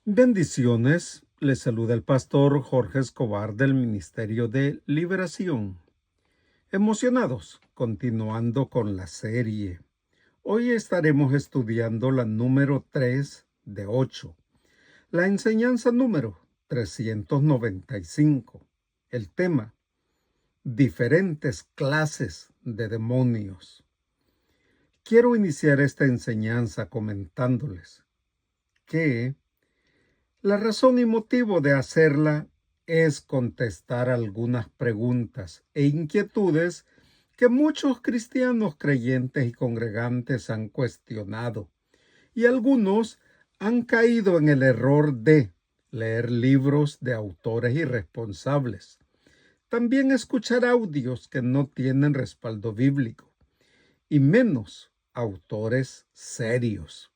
Bendiciones, les saluda el pastor Jorge Escobar del Ministerio de Liberación. Emocionados, continuando con la serie. Hoy estaremos estudiando la número 3 de 8, la enseñanza número 395. El tema, diferentes clases de demonios. Quiero iniciar esta enseñanza comentándoles que la razón y motivo de hacerla es contestar algunas preguntas e inquietudes que muchos cristianos creyentes y congregantes han cuestionado, y algunos han caído en el error de leer libros de autores irresponsables, también escuchar audios que no tienen respaldo bíblico, y menos autores serios.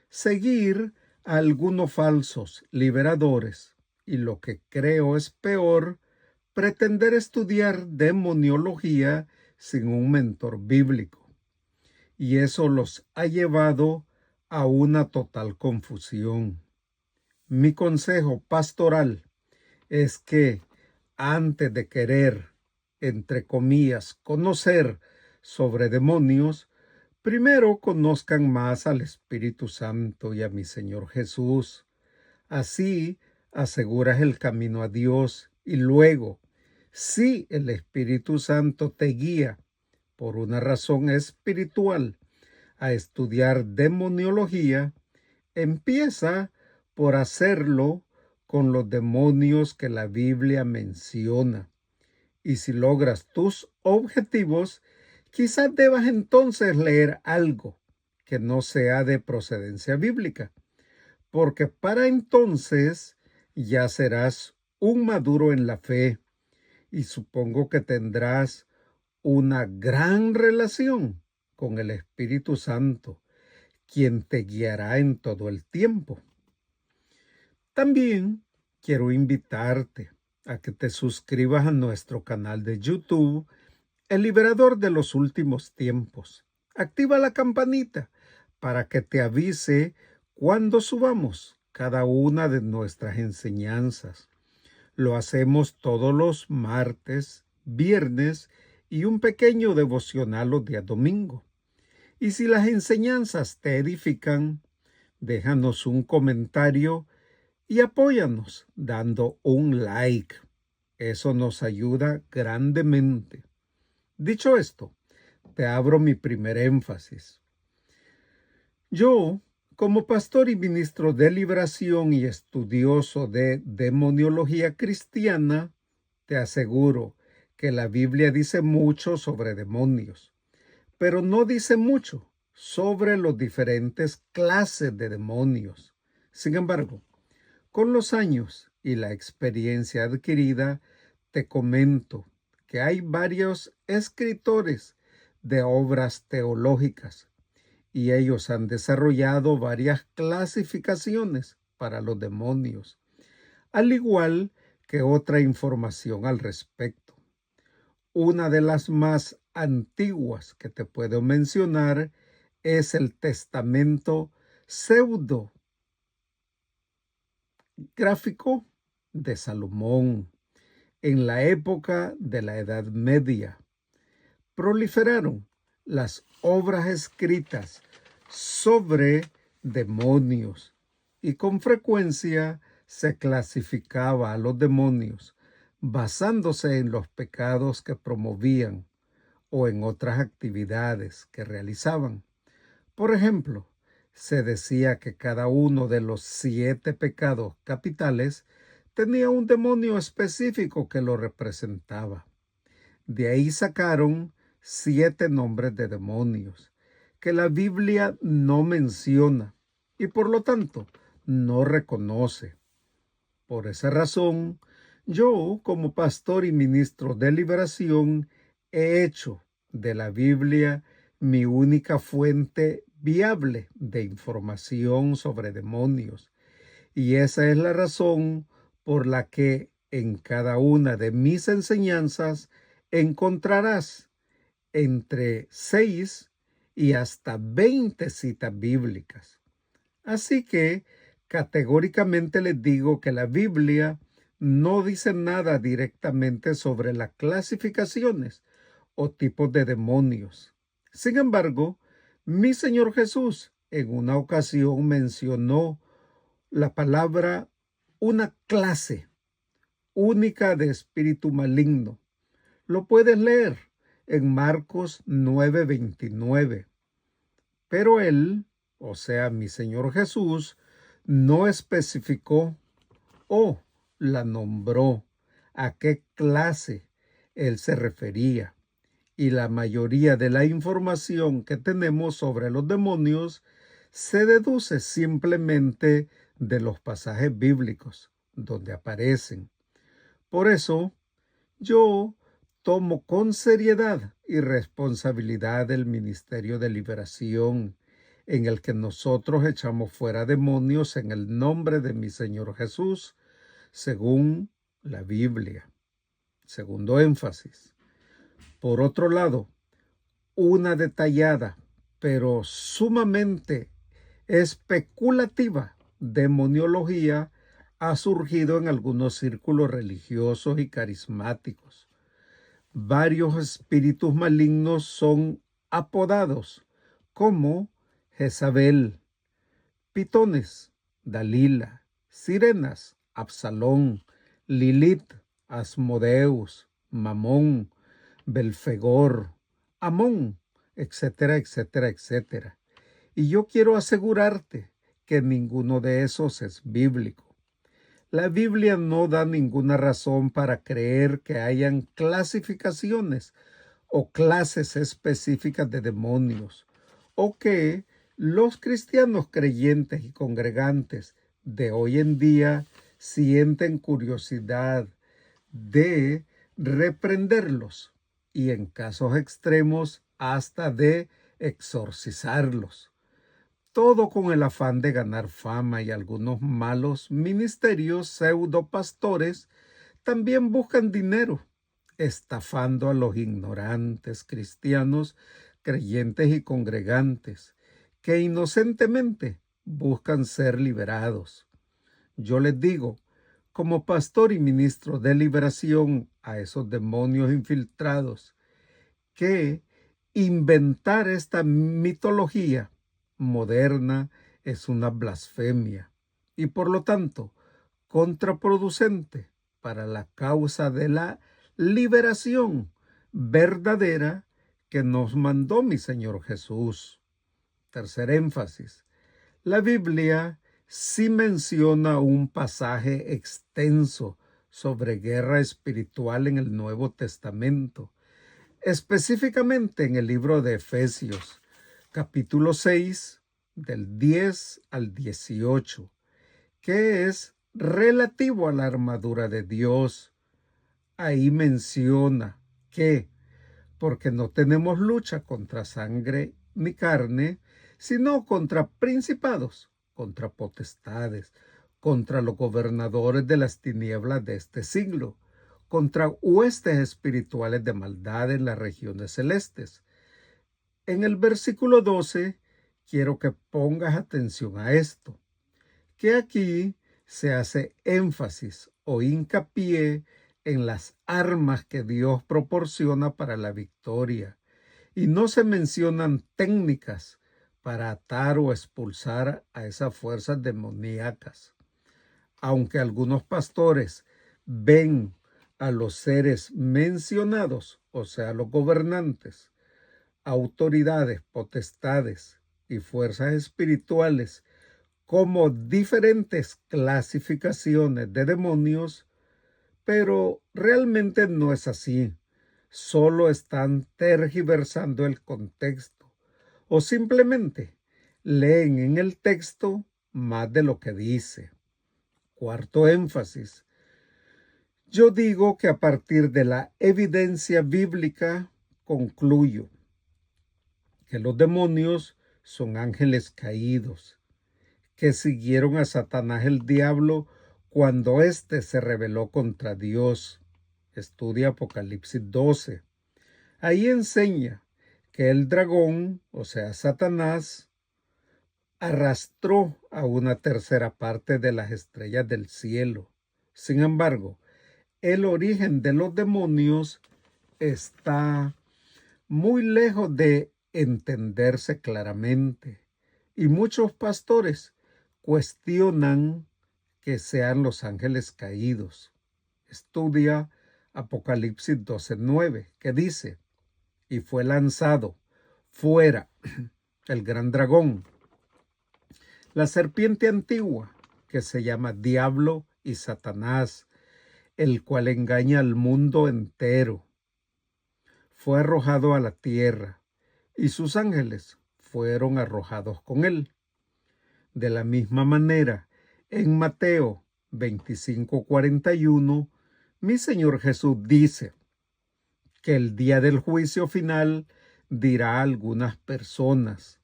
Seguir a algunos falsos liberadores y, lo que creo es peor, pretender estudiar demoniología sin un mentor bíblico. Y eso los ha llevado a una total confusión. Mi consejo pastoral es que antes de querer, entre comillas, conocer sobre demonios, primero conozcan más al Espíritu Santo y a mi Señor Jesús. Así aseguras el camino a Dios, y luego, si el Espíritu Santo te guía por una razón espiritual a estudiar demoniología, empieza por hacerlo con los demonios que la Biblia menciona. Y si logras tus objetivos, quizás debas entonces leer algo que no sea de procedencia bíblica, porque para entonces ya serás un maduro en la fe, y supongo que tendrás una gran relación con el Espíritu Santo, quien te guiará en todo el tiempo. También quiero invitarte a que te suscribas a nuestro canal de YouTube, El Liberador de los Últimos Tiempos. Activa la campanita para que te avise cuando subamos cada una de nuestras enseñanzas. Lo hacemos todos los martes, viernes y un pequeño devocional los días domingo. Y si las enseñanzas te edifican, déjanos un comentario y apóyanos dando un like. Eso nos ayuda grandemente. Dicho esto, te abro mi primer énfasis. Yo, como pastor y ministro de liberación y estudioso de demoniología cristiana, te aseguro que la Biblia dice mucho sobre demonios, pero no dice mucho sobre los diferentes clases de demonios. Sin embargo, con los años y la experiencia adquirida, te comento que hay varios escritores de obras teológicas, y ellos han desarrollado varias clasificaciones para los demonios, al igual que otra información al respecto. Una de las más antiguas que te puedo mencionar es el Testamento pseudo gráfico de Salomón. En la época de la Edad Media, proliferaron las obras escritas sobre demonios, y con frecuencia se clasificaba a los demonios basándose en los pecados que promovían o en otras actividades que realizaban. Por ejemplo, se decía que cada uno de los 7 pecados capitales tenía un demonio específico que lo representaba. De ahí sacaron 7 nombres de demonios que la Biblia no menciona y por lo tanto no reconoce. Por esa razón, yo, como pastor y ministro de liberación, he hecho de la Biblia mi única fuente viable de información sobre demonios. Y esa es la razón por la que en cada una de mis enseñanzas encontrarás entre 6 y hasta 20 citas bíblicas. Así que Categóricamente les digo que la Biblia no dice nada directamente sobre las clasificaciones o tipos de demonios. Sin embargo, mi Señor Jesús en una ocasión mencionó la palabra una clase única de espíritu maligno. Lo puedes leer en Marcos 9:29. Pero él, o sea, mi Señor Jesús, no especificó o la nombró a qué clase él se refería. Y la mayoría de la información que tenemos sobre los demonios se deduce simplemente de los pasajes bíblicos donde aparecen. Por eso, yo tomo con seriedad y responsabilidad el ministerio de liberación en el que nosotros echamos fuera demonios en el nombre de mi Señor Jesús, según la Biblia. Segundo énfasis. Por otro lado, una detallada, pero sumamente especulativa demoniología ha surgido en algunos círculos religiosos y carismáticos. Varios espíritus malignos son apodados como Jezabel, Pitones, Dalila, Sirenas, Absalón, Lilith, Asmodeus, Mamón, Belfegor, Amón, etcétera, etcétera, etcétera. Y yo quiero asegurarte que ninguno de esos es bíblico. La Biblia no da ninguna razón para creer que hayan clasificaciones o clases específicas de demonios, o que los cristianos creyentes y congregantes de hoy en día sienten curiosidad de reprenderlos y en casos extremos hasta de exorcizarlos. Todo con el afán de ganar fama, y algunos malos ministerios pseudopastores también buscan dinero, estafando a los ignorantes cristianos, creyentes y congregantes, que inocentemente buscan ser liberados. Yo les digo, como pastor y ministro de liberación a esos demonios infiltrados, que inventar esta mitología moderna es una blasfemia y por lo tanto contraproducente para la causa de la liberación verdadera que nos mandó mi Señor Jesús. Tercer énfasis. La Biblia sí menciona un pasaje extenso sobre guerra espiritual en el Nuevo Testamento, específicamente en el libro de Efesios, capítulo 6, del 10 al 18, que es relativo a la armadura de Dios. Ahí menciona que, porque no tenemos lucha contra sangre ni carne, sino contra principados, contra potestades, contra los gobernadores de las tinieblas de este siglo, contra huestes espirituales de maldad en las regiones celestes. En el versículo 12, quiero que pongas atención a esto, que aquí se hace énfasis o hincapié en las armas que Dios proporciona para la victoria, y no se mencionan técnicas para atar o expulsar a esas fuerzas demoníacas. Aunque algunos pastores ven a los seres mencionados, o sea, los gobernantes, autoridades, potestades y fuerzas espirituales, como diferentes clasificaciones de demonios, pero realmente no es así. Solo están tergiversando el contexto o simplemente leen en el texto más de lo que dice. Cuarto énfasis. Yo digo que a partir de la evidencia bíblica concluyo que los demonios son ángeles caídos, que siguieron a Satanás el diablo cuando éste se rebeló contra Dios. Estudia Apocalipsis 12. Ahí enseña que el dragón, o sea, Satanás, arrastró a una tercera parte de las estrellas del cielo. Sin embargo, el origen de los demonios está muy lejos de entenderse claramente, y muchos pastores cuestionan que sean los ángeles caídos. Estudia Apocalipsis 12:9, que dice: y fue lanzado fuera el gran dragón, la serpiente antigua, que se llama Diablo y Satanás, el cual engaña al mundo entero. Fue arrojado a la tierra, y sus ángeles fueron arrojados con él. De la misma manera, en Mateo 25:41, mi Señor Jesús dice que el día del juicio final dirá a algunas personas: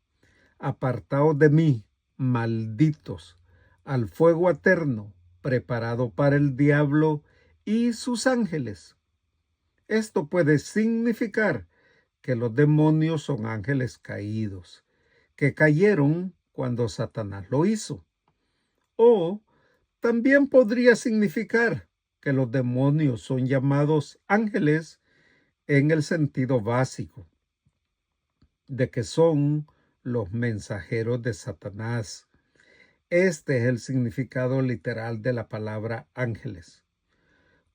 apartaos de mí, malditos, al fuego eterno preparado para el diablo y sus ángeles. Esto puede significar que los demonios son ángeles caídos, que cayeron cuando Satanás lo hizo. O también podría significar que los demonios son llamados ángeles en el sentido básico, de que son los mensajeros de Satanás. Este es el significado literal de la palabra ángeles.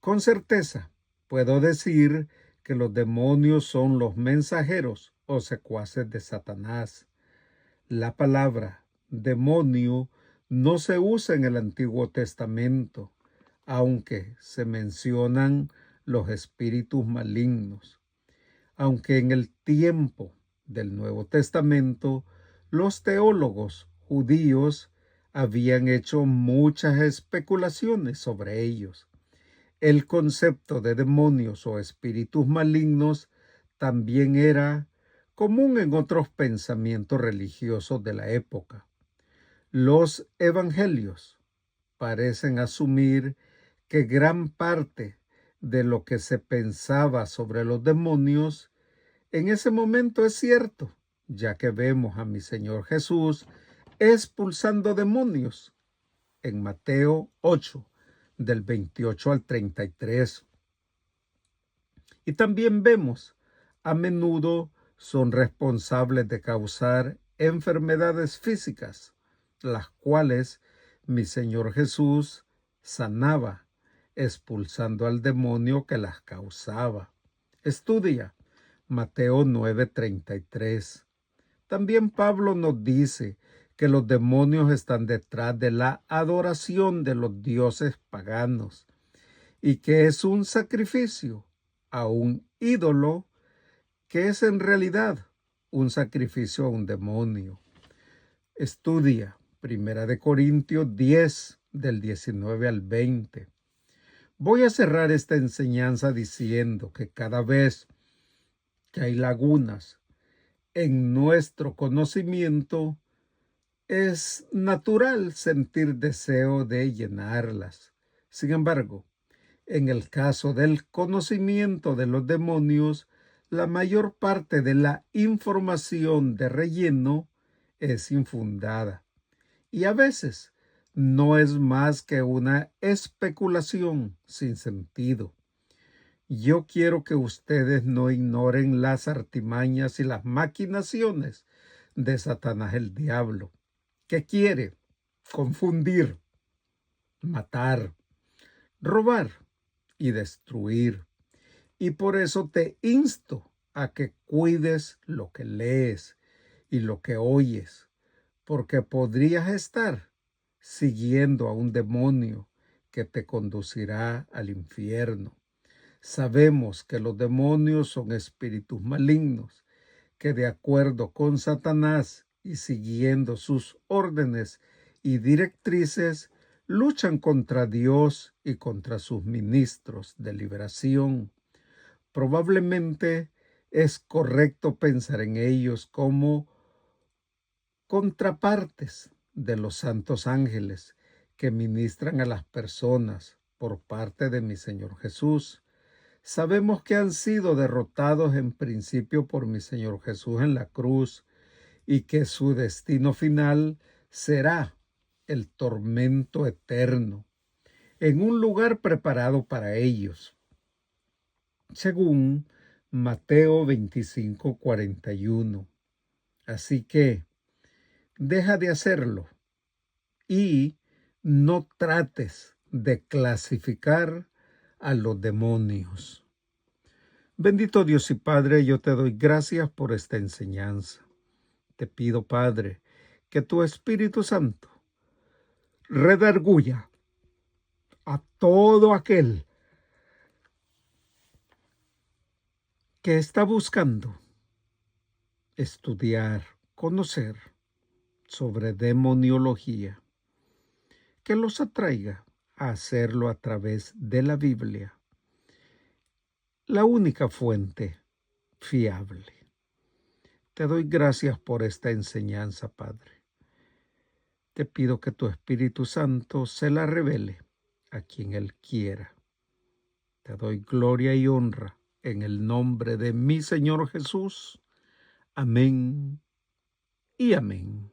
Con certeza, puedo decir que los demonios son los mensajeros o secuaces de Satanás. La palabra demonio no se usa en el Antiguo Testamento, aunque se mencionan los espíritus malignos. Aunque en el tiempo del Nuevo Testamento los teólogos judíos habían hecho muchas especulaciones sobre ellos. El concepto de demonios o espíritus malignos también era común en otros pensamientos religiosos de la época. Los evangelios parecen asumir que gran parte de lo que se pensaba sobre los demonios en ese momento es cierto, ya que vemos a mi Señor Jesús expulsando demonios en Mateo 8, del 28 al 33. Y también vemos, a menudo son responsables de causar enfermedades físicas, las cuales mi Señor Jesús sanaba, expulsando al demonio que las causaba. Estudia Mateo 9:33. También Pablo nos dice que los demonios están detrás de la adoración de los dioses paganos y que es un sacrificio a un ídolo que es en realidad un sacrificio a un demonio. Estudia 1 Corintios 10, del 19 al 20. Voy a cerrar esta enseñanza diciendo que cada vez que hay lagunas en nuestro conocimiento, es natural sentir deseo de llenarlas. Sin embargo, en el caso del conocimiento de los demonios, la mayor parte de la información de relleno es infundada y a veces no es más que una especulación sin sentido. Yo quiero que ustedes no ignoren las artimañas y las maquinaciones de Satanás el diablo, que quiere confundir, matar, robar y destruir. Y por eso te insto a que cuides lo que lees y lo que oyes, porque podrías estar siguiendo a un demonio que te conducirá al infierno. Sabemos que los demonios son espíritus malignos, que de acuerdo con Satanás y siguiendo sus órdenes y directrices, luchan contra Dios y contra sus ministros de liberación. Probablemente es correcto pensar en ellos como contrapartes de los santos ángeles que ministran a las personas por parte de mi Señor Jesús. Sabemos que han sido derrotados en principio por mi Señor Jesús en la cruz y que su destino final será el tormento eterno en un lugar preparado para ellos, según Mateo 25:41. Así que deja de hacerlo y no trates de clasificar a los demonios. Bendito Dios y Padre, yo te doy gracias por esta enseñanza. Te pido, Padre, que tu Espíritu Santo redarguya a todo aquel que está buscando estudiar, conocer sobre demoniología, que los atraiga a hacerlo a través de la Biblia, la única fuente fiable. Te doy gracias por esta enseñanza, Padre. Te pido que tu Espíritu Santo se la revele a quien Él quiera. Te doy gloria y honra en el nombre de mi Señor Jesús. Amén y amén.